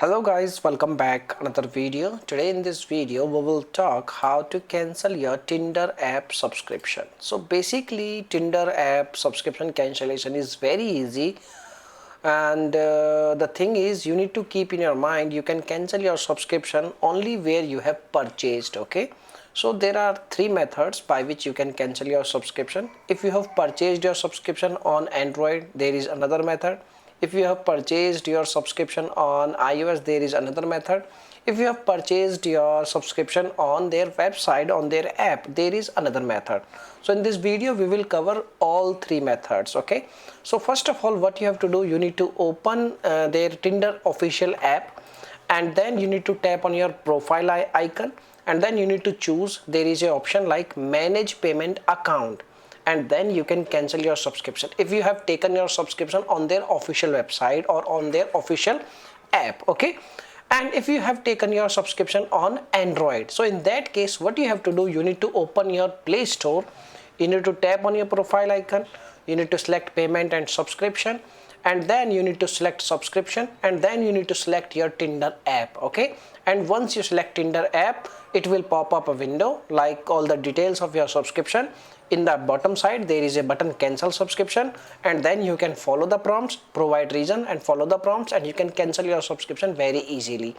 Hello guys, welcome back another video. Today in this video we will talk how to cancel your Tinder app subscription. So basically Tinder app subscription cancellation is very easy, and the thing is you need to keep in your mind you can cancel your subscription only where you have purchased. Okay, so there are three methods by which you can cancel your subscription. If you have purchased your subscription on Android, there is another method. If you have purchased your subscription on iOS, there is another method. If you have purchased your subscription on their website, on their app, there is another method. So in this video we will cover all three methods. Okay, so first of all, what you have to do, you need to open their Tinder official app, and then you need to tap on your profile icon, and then you need to choose, there is an option like manage payment account, and then you can cancel your subscription if you have taken your subscription on their official website or on their official app. Okay, and if you have taken your subscription on Android, so in that case what you have to do, you need to open your Play Store, you need to tap on your profile icon, you need to select payment and subscription, and then you need to select subscription, and then you need to select your Tinder app. Okay, and once you select Tinder app, it will pop up a window like all the details of your subscription. In the bottom side there is a button cancel subscription, and then you can follow the prompts, provide reason and follow the prompts, and you can cancel your subscription very easily.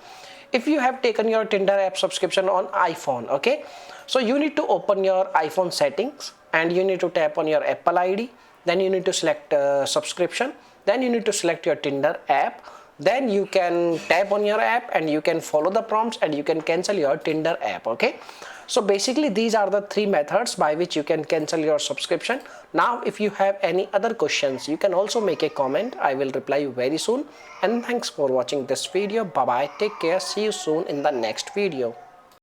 If you have taken your Tinder app subscription on iPhone, okay, so you need to open your iPhone settings and you need to tap on your Apple ID, then you need to select subscription, then you need to select your Tinder app, then you can tap on your app and you can follow the prompts and you can cancel your Tinder app. Okay, so basically these are the three methods by which you can cancel your subscription. Now if you have any other questions, you can also make a comment. I will reply you very soon, and thanks for watching this video. Bye bye, take care, see you soon in the next video.